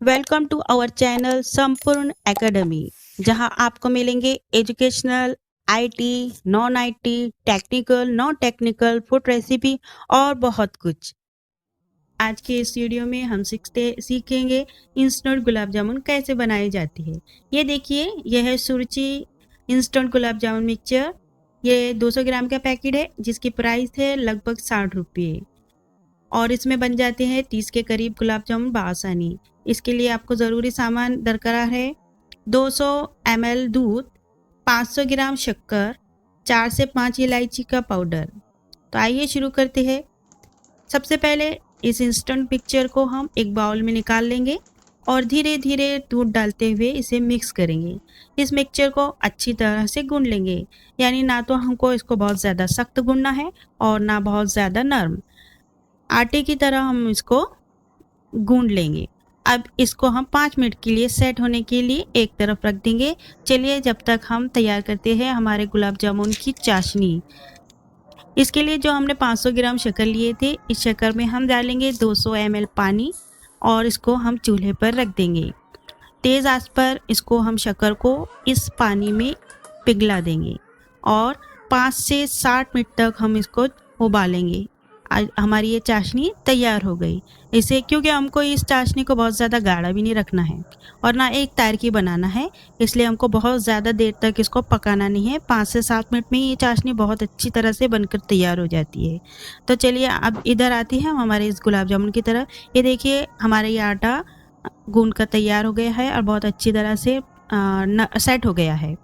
Welcome to our channel संपूर्ण academy, जहां आपको मिलेंगे educational, IT, non IT, technical, non technical, food recipe और बहुत कुछ। आज के इस वीडियो में हम सीखेंगे इंस्टेंट गुलाब जामुन कैसे बनाई जाती है। ये देखिए, यह है सुरुचि इंस्टेंट गुलाब जामुन मिक्सचर। ये 200 ग्राम का पैकेट है जिसकी प्राइस है लगभग 60 रुपये और इसमें बन जाते हैं 30 के करीब गुलाब जामुन बआसानी। इसके लिए आपको ज़रूरी सामान दरकार है 200 ml दूध, 500 ग्राम शक्कर, 4 से 5 इलायची का पाउडर। तो आइए शुरू करते हैं। सबसे पहले इस इंस्टेंट मिक्सचर को हम एक बाउल में निकाल लेंगे और धीरे धीरे दूध डालते हुए इसे मिक्स करेंगे। इस मिक्सचर को अच्छी तरह से गूंद लेंगे, यानी ना तो हमको इसको बहुत ज़्यादा सख्त गूंदना है और ना बहुत ज़्यादा नरम। आटे की तरह हम इसको गूंद लेंगे। अब इसको हम 5 मिनट के लिए सेट होने के लिए एक तरफ रख देंगे। चलिए जब तक हम तैयार करते हैं हमारे गुलाब जामुन की चाशनी। इसके लिए जो हमने 500 ग्राम शक्कर लिए थे, इस शक्कर में हम डालेंगे 200 ml पानी और इसको हम चूल्हे पर रख देंगे। तेज़ आंच पर इसको हम शक्कर को इस पानी में पिघला देंगे और 5 से 60 मिनट तक हम इसको उबालेंगे। आज हमारी ये चाशनी तैयार हो गई। इसे क्योंकि हमको इस चाशनी को बहुत ज़्यादा गाढ़ा भी नहीं रखना है और ना एक तार की बनाना है, इसलिए हमको बहुत ज़्यादा देर तक इसको पकाना नहीं है। 5 से 7 मिनट में ये चाशनी बहुत अच्छी तरह से बनकर तैयार हो जाती है। तो चलिए अब इधर आती है हमारे इस गुलाब जामुन की तरफ। ये देखिए, हमारा ये आटा गूंद कर तैयार हो गया है और बहुत अच्छी तरह से सेट हो गया है।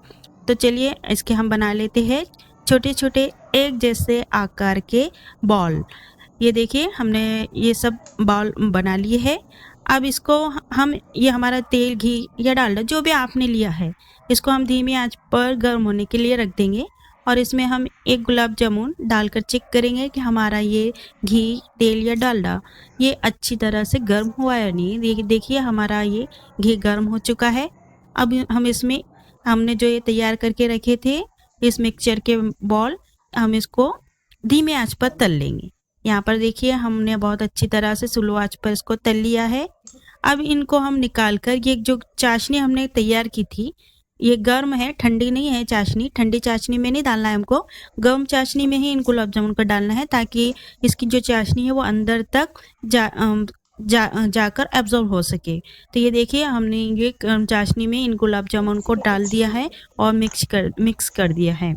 तो चलिए इसके हम बना लेते हैं छोटे छोटे एक जैसे आकार के बॉल। ये देखिए, हमने ये सब बॉल बना लिए है। अब इसको हम ये हमारा तेल, घी या डालडा जो भी आपने लिया है, इसको हम धीमी आंच पर गर्म होने के लिए रख देंगे और इसमें हम एक गुलाब जामुन डालकर चेक करेंगे कि हमारा ये घी, तेल या डालडा ये अच्छी तरह से गर्म हुआ या नहीं। देखिए हमारा ये घी गर्म हो चुका है। अब हम इसमें हमने जो ये तैयार करके रखे थे इस मिक्सचर के बॉल, हम इसको धीमे आंच पर तल लेंगे। यहाँ पर देखिए हमने बहुत अच्छी तरह से स्लो आंच पर इसको तल लिया है। अब इनको हम निकाल कर, ये जो चाशनी हमने तैयार की थी ये गर्म है, ठंडी नहीं है चाशनी। ठंडी चाशनी में नहीं डालना है हमको, गर्म चाशनी में ही इन गुलाब जामुन को डालना है ताकि इसकी जो चाशनी है वो अंदर तक जाकर एब्जॉर्ब हो सके। तो ये देखिए हमने ये चाशनी में इन गुलाब जामुन को डाल दिया है और मिक्स कर दिया है।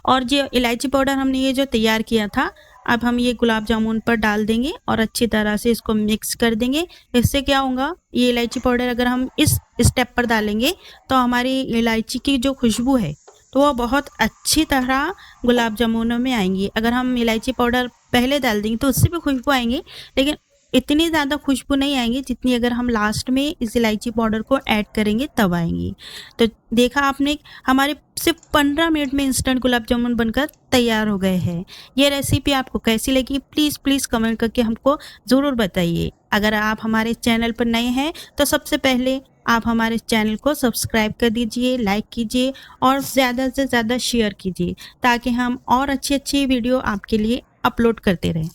और जो इलायची पाउडर हमने ये जो तैयार किया था, अब हम ये गुलाब जामुन पर डाल देंगे और अच्छी तरह से इसको मिक्स कर देंगे। इससे क्या होगा, ये इलायची पाउडर अगर हम इस स्टेप पर डालेंगे तो हमारी इलायची की जो खुशबू है तो वो बहुत अच्छी तरह गुलाब जामुनों में आएंगी। अगर हम इलायची पाउडर पहले डाल देंगे तो उससे भी खुशबू आएंगी, लेकिन इतनी ज़्यादा खुशबू नहीं आएंगी जितनी अगर हम लास्ट में इस इलायची पाउडर को ऐड करेंगे तब आएंगी। तो देखा आपने, हमारे सिर्फ 15 मिनट में इंस्टेंट गुलाब जामुन बनकर तैयार हो गए हैं। ये रेसिपी आपको कैसी लगी प्लीज़ कमेंट करके हमको ज़रूर बताइए। अगर आप हमारे चैनल पर नए हैं तो सबसे पहले आप हमारे चैनल को सब्सक्राइब कर दीजिए, लाइक कीजिए और ज़्यादा से ज़्यादा शेयर कीजिए ताकि हम और अच्छी वीडियो आपके लिए अपलोड करते रहें।